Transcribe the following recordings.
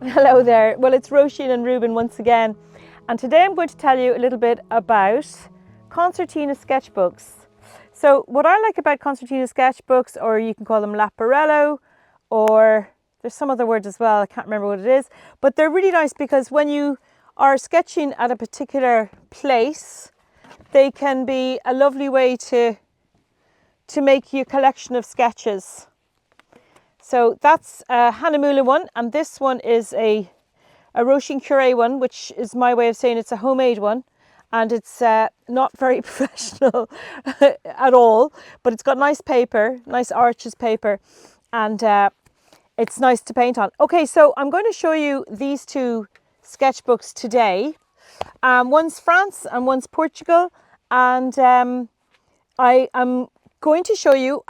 Hello there. Well, it's Roisin and Ruben once again, and today I'm going to tell you a little bit about Concertina Sketchbooks. So what I like about Concertina Sketchbooks, or you can call them laporello, or there's some other word as well, I can't remember what it is, but they're really nice because when you are sketching at a particular place, they can be a lovely way to make your collection of sketches. So that's a Hanamula one, and this one is a Roisin Curé one, which is my way of saying it's a homemade one, and it's not very professional at all, but it's got nice paper, nice arches paper, and it's nice to paint on. Okay, so I'm going to show you these two sketchbooks today. One's France and one's Portugal, and I am going to show you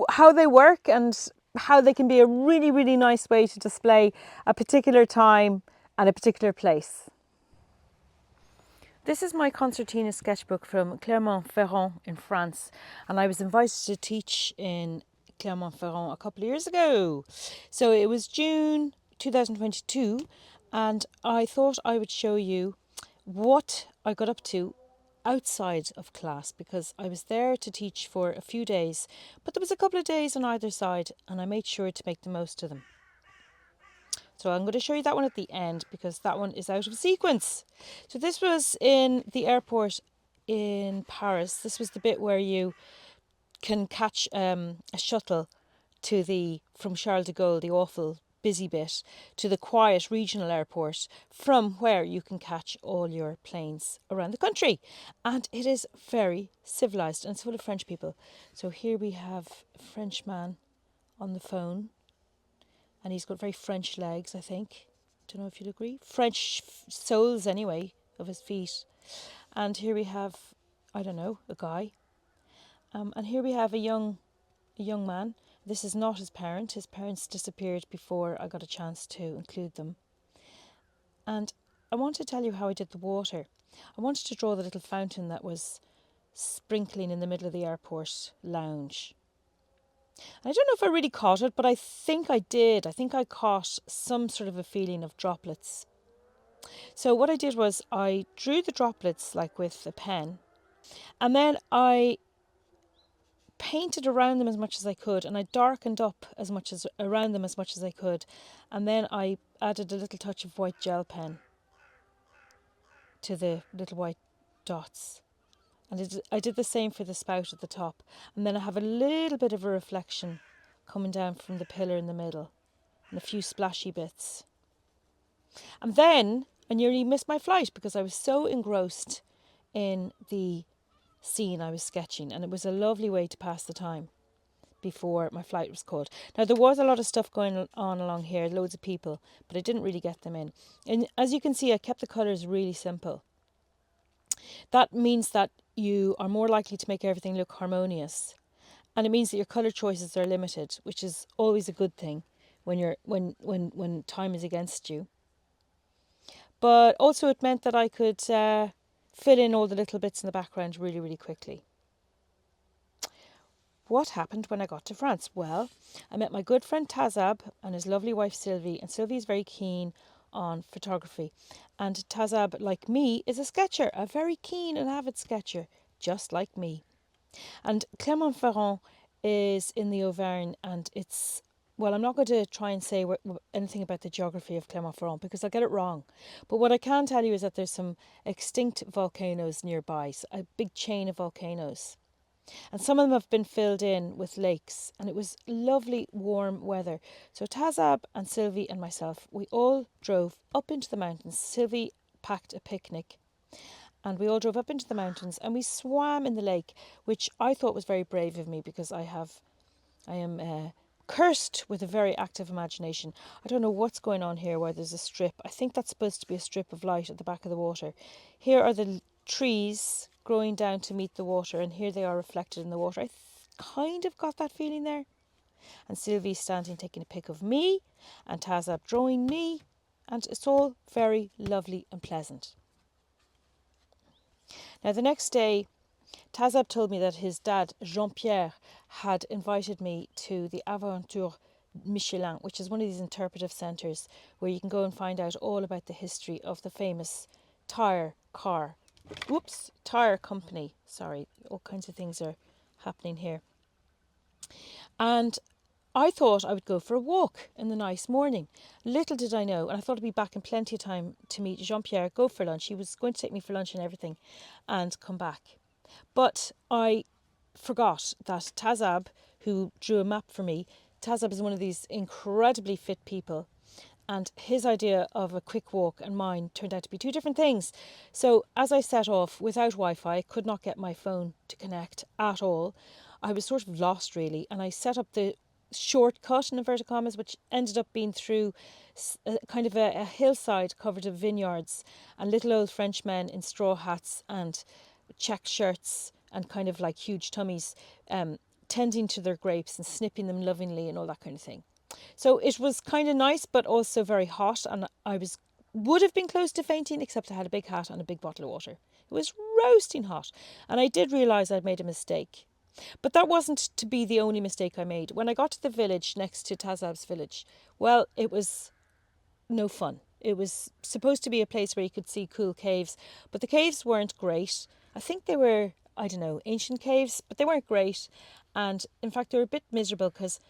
how they work and how they can be a really, really nice way to display a particular time and a particular place. This is my Concertina sketchbook from Clermont-Ferrand in France, and I was invited to teach in Clermont-Ferrand a couple of years ago. So it was June 2022, and I thought I would show you what I got up to outside of class, because I was there to teach for a few days, but there was a couple of days on either side, and I made sure to make the most of them. So I'm going to show you that one at the end because that one is out of sequence. So this was in the airport in Paris. This was the bit where you can catch a shuttle to from Charles de Gaulle, the awful busy bit, to the quiet regional airport, from where you can catch all your planes around the country. And it is very civilised, and it's full of French people. So here we have a Frenchman on the phone, and he's got very French legs, I think. Don't know if you'll agree. French soles, anyway, of his feet. And here we have, I don't know, a guy. And here we have a young man. This is not his parent. His parents disappeared before I got a chance to include them. And I want to tell you how I did the water. I wanted to draw the little fountain that was sprinkling in the middle of the airport lounge. I don't know if I really caught it, but I think I did. I think I caught some sort of a feeling of droplets. So what I did was I drew the droplets like with a pen, and then I painted around them as much as I could, and I darkened up as much as around them as much as I could, and then I added a little touch of white gel pen to the little white dots. And I did the same for the spout at the top, and then I have a little bit of a reflection coming down from the pillar in the middle, and a few splashy bits. And then I nearly missed my flight because I was so engrossed in the scene I was sketching, and it was a lovely way to pass the time before my flight was caught. Now, there was a lot of stuff going on along here, loads of people, but I didn't really get them in. And as you can see, I kept the colours really simple. That means that you are more likely to make everything look harmonious, and it means that your colour choices are limited, which is always a good thing when time is against you. But also it meant that I could fill in all the little bits in the background really, really quickly. What happened when I got to France? Well, I met my good friend Tazab and his lovely wife Sylvie, and Sylvie is very keen on photography. And Tazab, like me, is a sketcher, a very keen and avid sketcher, just like me. And Clermont-Ferrand is in the Auvergne, and it's, well, I'm not going to try and say anything about the geography of Clermont-Ferrand because I'll get it wrong. But what I can tell you is that there's some extinct volcanoes nearby, a big chain of volcanoes. And some of them have been filled in with lakes, and it was lovely warm weather. So Tazab and Sylvie and myself, we all drove up into the mountains. Sylvie packed a picnic, and we all drove up into the mountains, and we swam in the lake, which I thought was very brave of me because I am cursed with a very active imagination. I don't know what's going on here where there's a strip. I think that's supposed to be a strip of light at the back of the water. Here are the trees growing down to meet the water, and here they are reflected in the water. I kind of got that feeling there. And Sylvie's standing taking a pic of me, and Tazab drawing me, and it's all very lovely and pleasant. Now the next day, Tazab told me that his dad, Jean-Pierre, had invited me to the Aventure Michelin, which is one of these interpretive centres where you can go and find out all about the history of the famous tire company. Sorry, all kinds of things are happening here. And I thought I would go for a walk in the nice morning. Little did I know, and I thought I'd be back in plenty of time to meet Jean-Pierre, go for lunch. He was going to take me for lunch and everything and come back. But I forgot that Tazab, who drew a map for me, Tazab is one of these incredibly fit people, and his idea of a quick walk and mine turned out to be two different things. So as I set off without Wi-Fi, could not get my phone to connect at all. I was sort of lost really, and I set up the shortcut in inverted commas, which ended up being through kind of a hillside covered of vineyards and little old French men in straw hats and check shirts and kind of like huge tummies, tending to their grapes and snipping them lovingly and all that kind of thing. So it was kind of nice, but also very hot, and I would have been close to fainting, except I had a big hat and a big bottle of water. It was roasting hot, and I did realise I'd made a mistake. But that wasn't to be the only mistake I made. When I got to the village next to Tazab's village, well, it was no fun. It was supposed to be a place where you could see cool caves, but the caves weren't great. I think they were, I don't know, ancient caves, but they weren't great. And in fact, they were a bit miserable because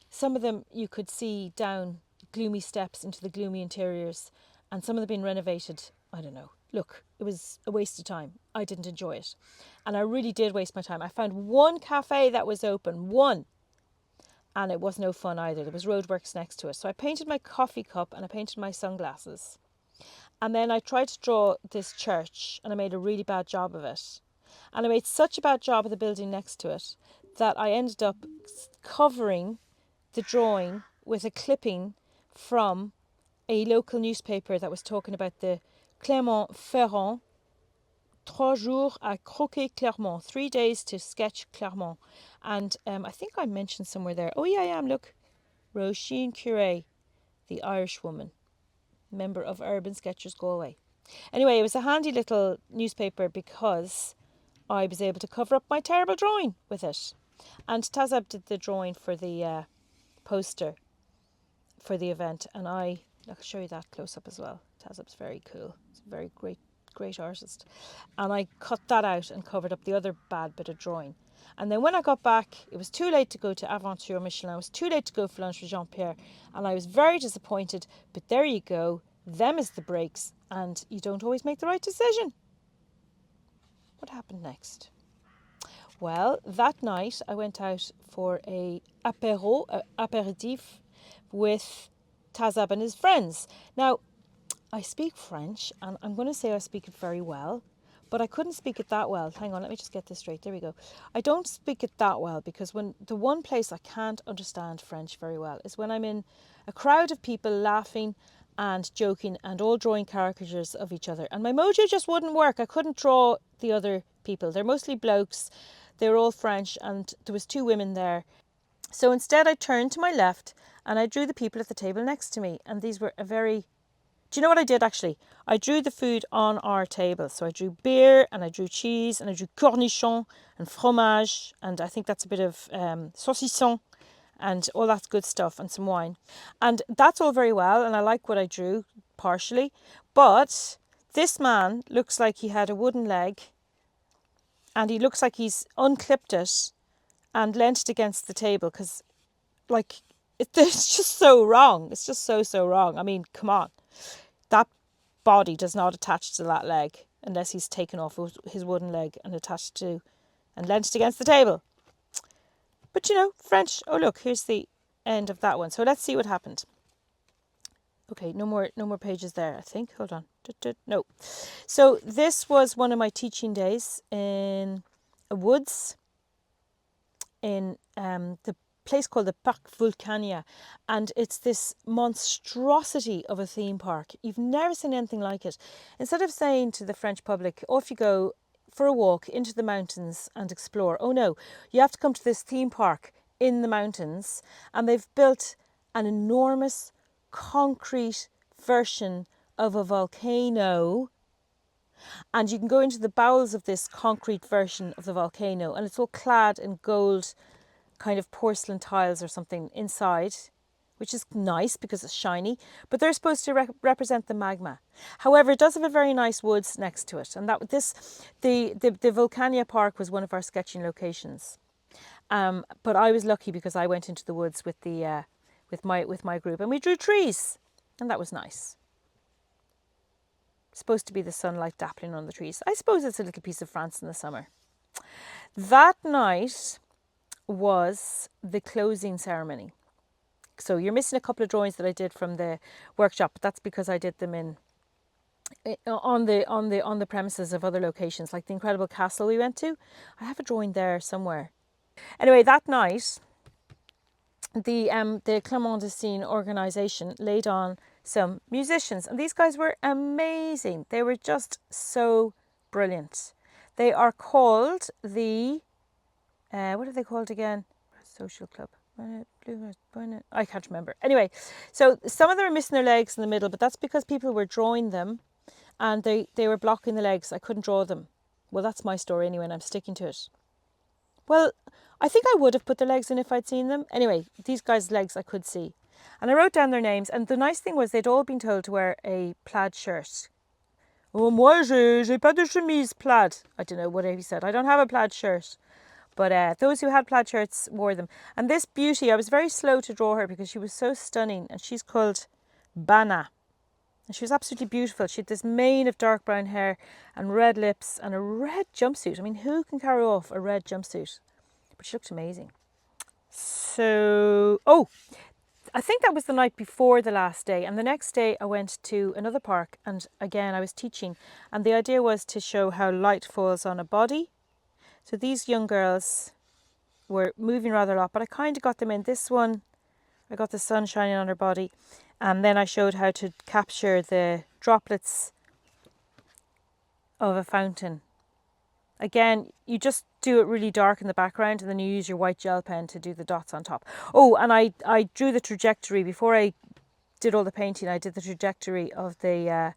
some of them you could see down gloomy steps into the gloomy interiors, and some of them been renovated. I don't know. Look, it was a waste of time. I didn't enjoy it. And I really did waste my time. I found one cafe that was open, one. And it was no fun either. There was roadworks next to it. So I painted my coffee cup and I painted my sunglasses. And then I tried to draw this church, and I made a really bad job of it. And I made such a bad job of the building next to it that I ended up covering the drawing with a clipping from a local newspaper that was talking about the Clermont-Ferrand, 3 jours à croquer Clermont, 3 days to sketch Clermont. And I think I mentioned somewhere there, oh yeah, I am, look, Roisin Curé, the Irish woman, member of Urban Sketchers Galway. Anyway, it was a handy little newspaper because I was able to cover up my terrible drawing with it. And Tazab did the drawing for the poster for the event, and I'll show you that close up as well. Tazab's very cool. He's a very great artist. And I cut that out and covered up the other bad bit of drawing. And then when I got back, it was too late to go to Aventure Michelin. It was too late to go for lunch with Jean-Pierre. And I was very disappointed. But there you go. Them is the breaks. And you don't always make the right decision. What happened next? Well, that night I went out for a aperitif with Tazab and his friends. Now, I speak French, and I'm going to say I speak it very well, but I couldn't speak it that well. Hang on, let me just get this straight. There we go. I don't speak it that well because when the one place I can't understand French very well is when I'm in a crowd of people laughing and joking and all drawing caricatures of each other. And my mojo just wouldn't work. I couldn't draw the other people. They're mostly blokes. They were all French, and there was 2 women there. So instead I turned to my left and I drew the people at the table next to me. And these were do you know what I did actually? I drew the food on our table. So I drew beer and I drew cheese and I drew cornichon and fromage. And I think that's a bit of saucisson and all that good stuff and some wine. And that's all very well. And I like what I drew partially. But this man looks like he had a wooden leg, and he looks like he's unclipped it and leant it against the table because, like, it's just so wrong. It's just so wrong. I mean, come on. That body does not attach to that leg unless he's taken off his wooden leg and attached to and leant it against the table. But, you know, French. Oh, look, here's the end of that one. So let's see what happened. Okay, no more pages there, I think. Hold on. No. So this was one of my teaching days in a woods in the place called the Parc Vulcania, and it's this monstrosity of a theme park. You've never seen anything like it. Instead of saying to the French public, off you go for a walk into the mountains and explore, oh no, you have to come to this theme park in the mountains, and they've built an enormous concrete version of a volcano, and you can go into the bowels of this concrete version of the volcano, and it's all clad in gold kind of porcelain tiles or something inside. which is nice because it's shiny, but they're supposed to represent the magma. However, it does have a very nice woods next to it, and the Vulcania Park was one of our sketching locations. But I was lucky because I went into the woods with my group, and we drew trees, and that was nice. Supposed to be the sunlight dappling on the trees. I suppose it's a little piece of France in the summer. That night was the closing ceremony. So you're missing a couple of drawings that I did from the workshop, but that's because I did them on the premises of other locations, like the incredible castle we went to. I have a drawing there somewhere. Anyway, that night, the Clémentine organisation laid on some musicians, and these guys were amazing. They were just so brilliant. They are called the what are they called again? Social Club. I can't remember. Anyway, so some of them are missing their legs in the middle, but that's because people were drawing them and they were blocking the legs. I couldn't draw them. Well, that's my story anyway, and I'm sticking to it. Well, I think I would have put the legs in if I'd seen them. Anyway, these guys' legs I could see. And I wrote down their names, and the nice thing was they'd all been told to wear a plaid shirt. Oh, moi, j'ai pas de chemise plaid. I don't know what he said. I don't have a plaid shirt. But those who had plaid shirts wore them. And this beauty, I was very slow to draw her because she was so stunning. And she's called Bana. And she was absolutely beautiful. She had this mane of dark brown hair and red lips and a red jumpsuit. I mean, who can carry off a red jumpsuit? But she looked amazing. So, I think that was the night before the last day. And the next day I went to another park. And again, I was teaching. And the idea was to show how light falls on a body. So these young girls were moving rather a lot, but I kind of got them in. This one, I got the sun shining on her body, and then I showed how to capture the droplets of a fountain. Again, you just do it really dark in the background, and then you use your white gel pen to do the dots on top. Oh, and I drew the trajectory before I did all the painting. I did the trajectory of the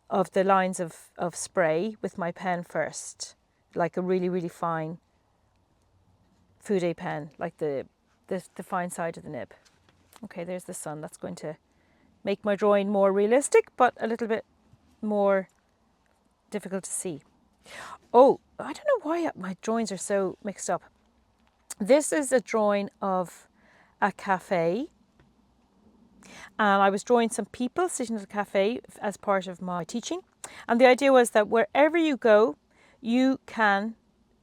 lines of spray with my pen first. Like a really, really fine Fude pen, like the fine side of the nib. Okay, there's the sun. That's going to make my drawing more realistic, but a little bit more difficult to see. Oh, I don't know why my drawings are so mixed up. This is a drawing of a cafe. And I was drawing some people sitting at a cafe as part of my teaching. And the idea was that wherever you go, you can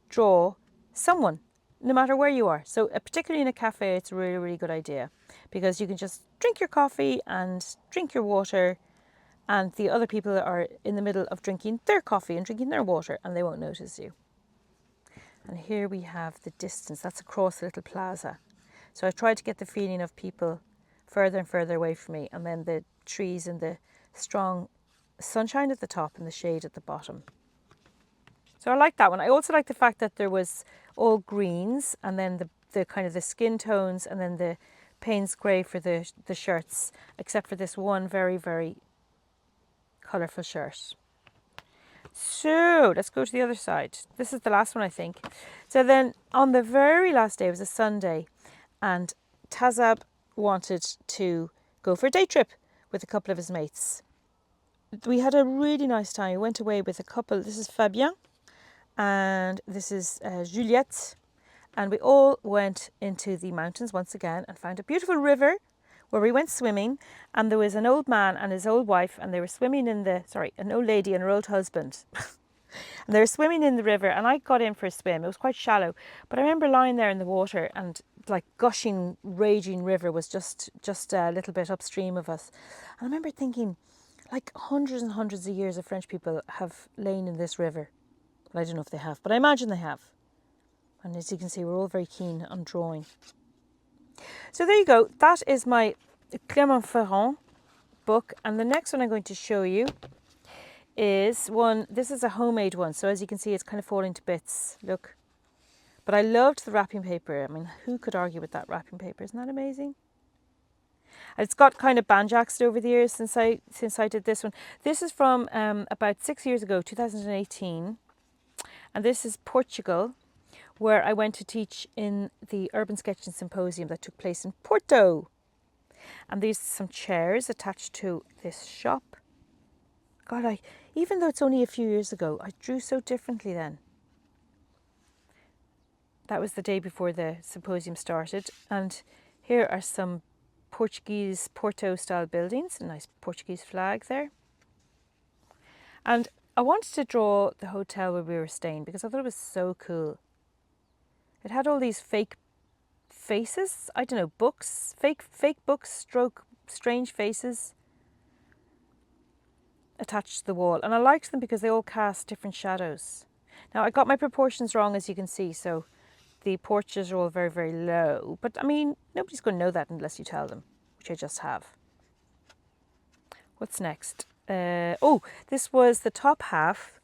draw someone, no matter where you are. So particularly in a cafe, it's a really, really good idea because you can just drink your coffee and drink your water, and the other people are in the middle of drinking their coffee and drinking their water, and they won't notice you. And here we have the distance. That's across the little plaza. So I tried to get the feeling of people further and further away from me, and then the trees and the strong sunshine at the top and the shade at the bottom. So I like that one. I also like the fact that there was all greens, and then the kind of the skin tones, and then the Payne's grey for the shirts, except for this one very, very colourful shirt. So let's go to the other side. This is the last one, I think. So then on the very last day, it was a Sunday, and Tazab wanted to go for a day trip with a couple of his mates. We had a really nice time. We went away with a couple. This is Fabien and this is Juliette, and we all went into the mountains once again and found a beautiful river where we went swimming, and there was an old man and his old wife, and they were swimming in an old lady and her old husband. And they were swimming in the river, and I got in for a swim. It was quite shallow, but I remember lying there in the water, and like gushing, raging river was just a little bit upstream of us. And I remember thinking, like hundreds and hundreds of years of French people have lain in this river. Well, I don't know if they have, but I imagine they have. And as you can see, we're all very keen on drawing. So there you go. That is my Clermont-Ferrand book. And the next one I'm going to show you is one. This is a homemade one. So as you can see, it's kind of falling to bits. Look. But I loved the wrapping paper. I mean, who could argue with that wrapping paper? Isn't that amazing? And it's got kind of banjaxed over the years since I did this one. This is from about 6 years ago, 2018. And this is Portugal, where I went to teach in the Urban Sketching Symposium that took place in Porto. And these are some chairs attached to this shop. God, even though it's only a few years ago, I drew so differently then. That was the day before the symposium started. And here are some Portuguese Porto style buildings, a nice Portuguese flag there. And I wanted to draw the hotel where we were staying because I thought it was so cool. It had all these fake faces, I don't know, books, fake books, stroke strange faces attached to the wall. And I liked them because they all cast different shadows. Now I got my proportions wrong, as you can see, so the portraits are all very, very low. But I mean, nobody's going to know that unless you tell them, which I just have. What's next? Oh, this was the top half,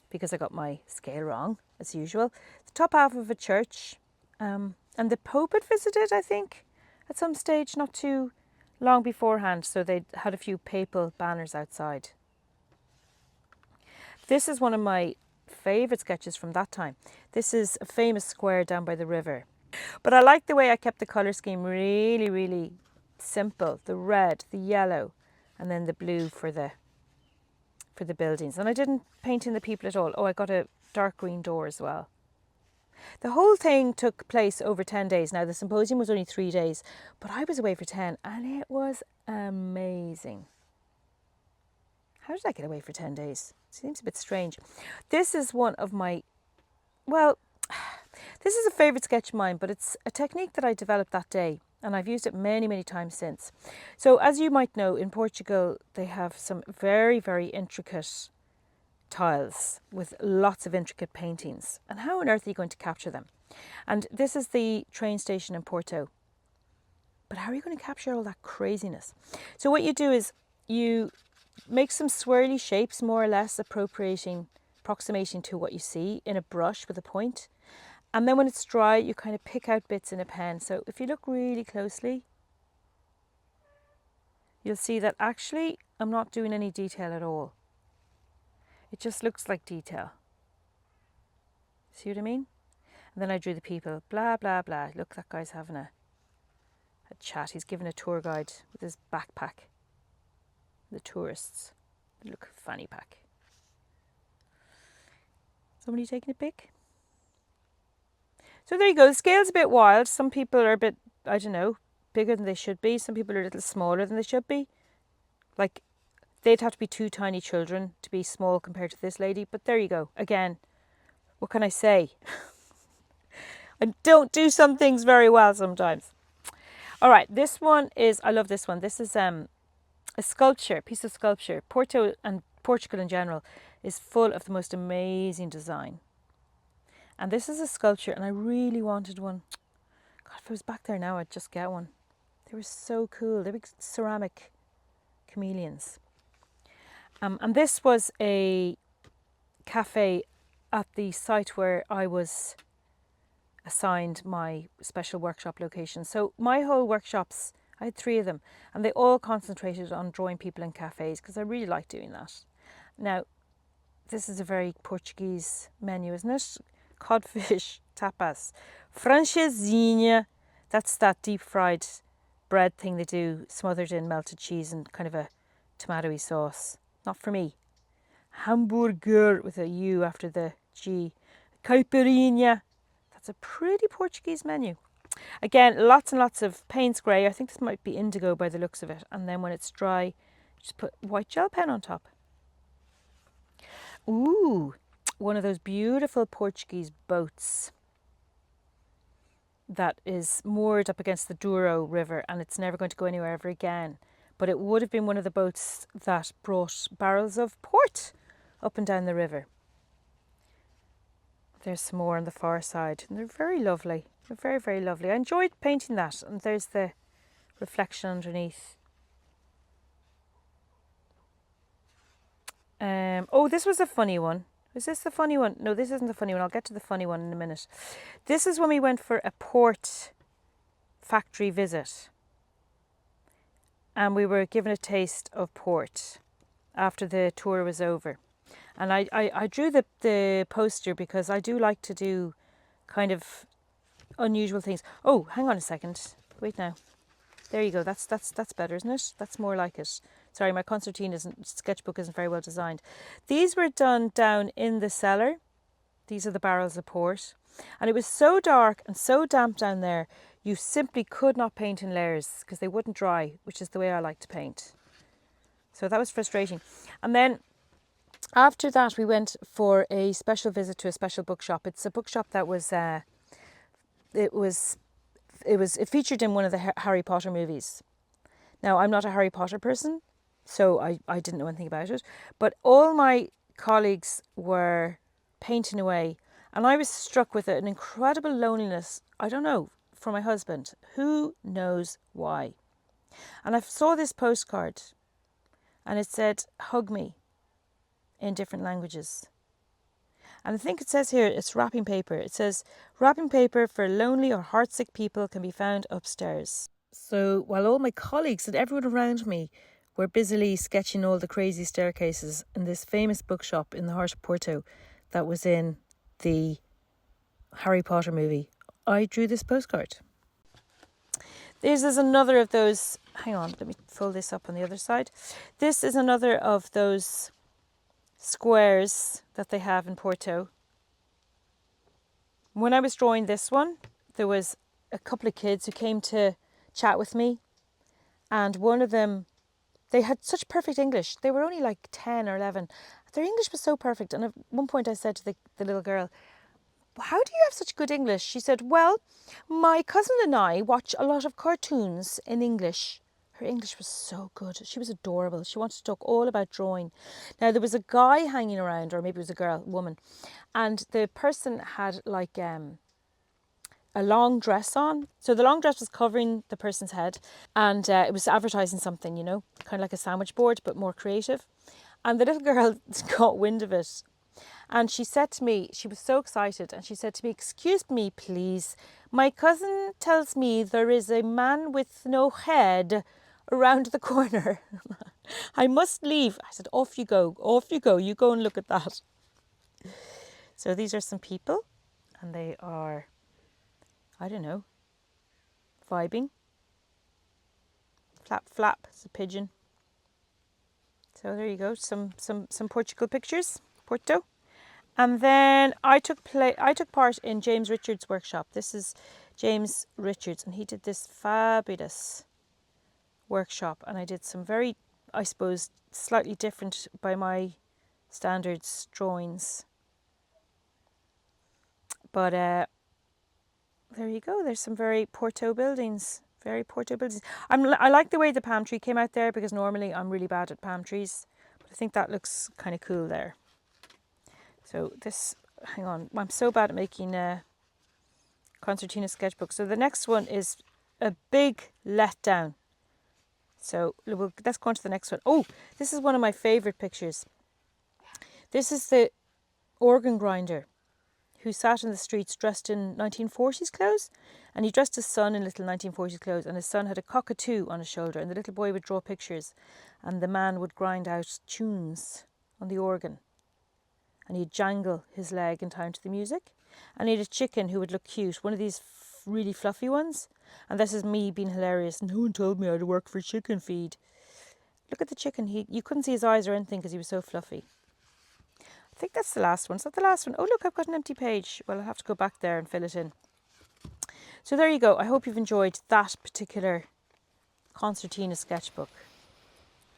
because I got my scale wrong, as usual. The top half of a church. And the Pope had visited, I think, at some stage not too long beforehand. So they had a few papal banners outside. This is one of my favourite sketches from that time. This is a famous square down by the river. But I like the way I kept the colour scheme really, really simple. The red, the yellow, and then the blue for the buildings. And I didn't paint in the people at all. Oh, I got a dark green door as well. The whole thing took place over 10 days. Now, the symposium was only 3 days, but I was away for 10 and it was amazing. How did I get away for 10 days? Seems a bit strange. This is one of my, well, this is a favourite sketch of mine, but it's a technique that I developed that day and I've used it many, many times since. So as you might know, in Portugal, they have some very, very intricate tiles with lots of intricate paintings. And how on earth are you going to capture them? And this is the train station in Porto. But how are you going to capture all that craziness? So what you do is you make some swirly shapes, more or less approximating to what you see in a brush with a point. And then when it's dry, you kind of pick out bits in a pen. So if you look really closely, you'll see that actually I'm not doing any detail at all. It just looks like detail. See what I mean? And then I drew the people, blah, blah, blah. Look, that guy's having a chat. He's giving a tour guide with his backpack. The tourists. They look fanny pack. Somebody taking a pic? So there you go. The scale's a bit wild. Some people are a bit, I don't know, bigger than they should be. Some people are a little smaller than they should be. Like, they'd have to be 2 tiny children to be small compared to this lady. But there you go. Again, what can I say? I don't do some things very well sometimes. All right, this one is, I love this one. This is a sculpture, piece of sculpture. Porto and Portugal in general is full of the most amazing design. And this is a sculpture and I really wanted one. God, if I was back there now, I'd just get one. They were so cool. They were ceramic chameleons. And this was a cafe at the site where I was assigned my special workshop location. So my whole workshops, I had 3 of them, and they all concentrated on drawing people in cafes because I really like doing that. Now, this is a very Portuguese menu, isn't it? Codfish tapas. Francesinha, that's that deep fried bread thing they do, smothered in melted cheese and kind of a tomatoey sauce. Not for me. Hamburger with a U after the G. Caipirinha. That's a pretty Portuguese menu. Again, lots and lots of Payne's grey. I think this might be indigo by the looks of it. And then when it's dry, just put white gel pen on top. Ooh, one of those beautiful Portuguese boats that is moored up against the Douro River and it's never going to go anywhere ever again. But it would have been one of the boats that brought barrels of port up and down the river. There's some more on the far side and they're very lovely. They're very, very lovely. I enjoyed painting that, and there's the reflection underneath. Oh, this was a funny one. Is this the funny one? No, this isn't the funny one. I'll get to the funny one in a minute. This is when we went for a port factory visit. And we were given a taste of port after the tour was over. And I drew the poster because I do like to do kind of unusual things. Oh, hang on a second. Wait now. There you go. That's better, isn't it? That's more like it. Sorry, my Concertina sketchbook isn't very well designed. These were done down in the cellar. These are the barrels of port. And it was so dark and so damp down there, you simply could not paint in layers because they wouldn't dry, which is the way I like to paint. So that was frustrating. And then after that, we went for a special visit to a special bookshop. It's a bookshop that was, it featured in one of the Harry Potter movies. Now, I'm not a Harry Potter person, so I didn't know anything about it. But all my colleagues were painting away, and I was struck with an incredible loneliness. I don't know, for my husband. Who knows why? And I saw this postcard, and it said, "Hug me," in different languages. And I think it says here, it's wrapping paper. It says, "Wrapping paper for lonely or heartsick people can be found upstairs." So while all my colleagues and everyone around me were busily sketching all the crazy staircases in this famous bookshop in the heart of Porto that was in the Harry Potter movie, I drew this postcard. This is another of those, hang on, let me fold this up on the other side. This is another of those squares that they have in Porto. When I was drawing this one, there was a couple of kids who came to chat with me, and one of them, they had such perfect English. They were only like 10 or 11. Their English was so perfect. And at one point I said to the little girl, "How do you have such good English?" She said, "Well, my cousin and I watch a lot of cartoons in English." Her English was so good. She was adorable. She wanted to talk all about drawing. Now, there was a guy hanging around, or maybe it was a woman, and the person had like a long dress on. So the long dress was covering the person's head, and it was advertising something, you know, kind of like a sandwich board, but more creative. And the little girl got wind of it. And she said to me, she was so excited, and she said to me, "Excuse me, please. My cousin tells me there is a man with no head around the corner. I must leave." I said, "Off you go, off you go. You go and look at that." So these are some people, and they are, I don't know, vibing. Flap, flap, it's a pigeon. So there you go, some Portugal pictures, Porto. And then I took part in James Richards' workshop. This is James Richards, and he did this fabulous workshop. And I did some very, I suppose, slightly different by my standards drawings. But there you go. There's some very Porto buildings. Very Porto buildings. I like the way the palm tree came out there, because normally I'm really bad at palm trees. But I think that looks kind of cool there. So this, hang on, I'm so bad at making a Concertina sketchbook. So the next one is a big letdown. So let's go on to the next one. Oh, this is one of my favourite pictures. This is the organ grinder who sat in the streets dressed in 1940s clothes. And he dressed his son in little 1940s clothes, and his son had a cockatoo on his shoulder, and the little boy would draw pictures, and the man would grind out tunes on the organ. And he'd jangle his leg in time to the music. And he had a chicken who would look cute, one of these really fluffy ones. And this is me being hilarious. "No one told me I had to work for chicken feed." Look at the chicken. You couldn't see his eyes or anything because he was so fluffy. I think that's the last one. Is that the last one? Oh, look, I've got an empty page. Well, I'll have to go back there and fill it in. So there you go. I hope you've enjoyed that particular Concertina sketchbook.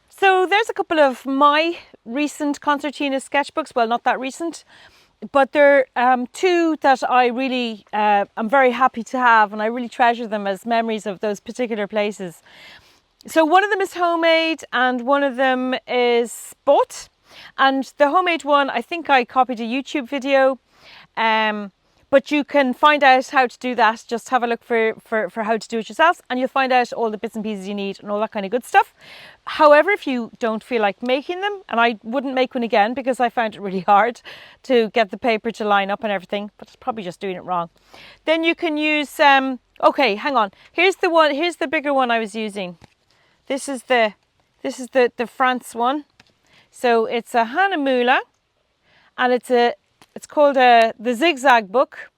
So there's a couple of my recent Concertina sketchbooks. Well, not that recent, but they're two that I really am very happy to have, and I really treasure them as memories of those particular places. So one of them is homemade and one of them is bought. And the homemade one, I think I copied a YouTube video, but you can find out how to do that. Just have a look for how to do it yourself, and you'll find out all the bits and pieces you need and all that kind of good stuff. However, if you don't feel like making them, and I wouldn't make one again because I found it really hard to get the paper to line up and everything, but it's probably just doing it wrong. Then you can use, okay, hang on. Here's the bigger one I was using. This is the France one. So it's a Hahnemühle, and it's called the Zigzag book,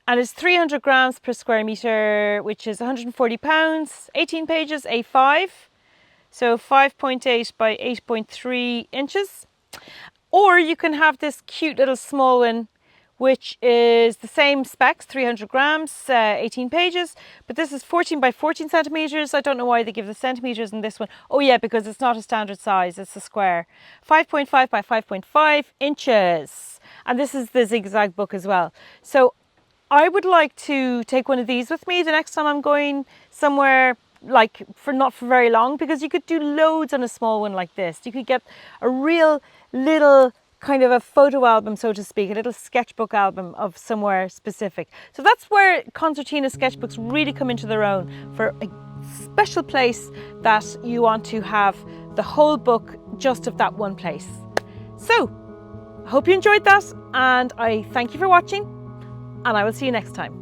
And it's 300 grams per square metre, which is £140, 18 pages, A5. So 5.8 by 8.3 inches. Or you can have this cute little small one, which is the same specs, 300 grams, 18 pages, but this is 14 by 14 centimetres. I don't know why they give the centimetres in this one. Oh yeah, because it's not a standard size, it's a square. 5.5 by 5.5 inches. And this is the zigzag book as well. So I would like to take one of these with me the next time I'm going somewhere, like not for very long, because you could do loads on a small one like this. You could get a real little kind of a photo album, so to speak, a little sketchbook album of somewhere specific. So that's where Concertina Sketchbooks really come into their own, for a special place that you want to have the whole book just of that one place. So I hope you enjoyed that, and I thank you for watching, and I will see you next time.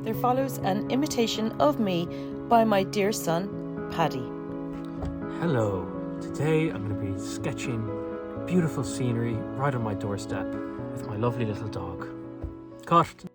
There follows an imitation of me by my dear son, Paddy. Hello. Today I'm going to be sketching beautiful scenery right on my doorstep with my lovely little dog. Cut.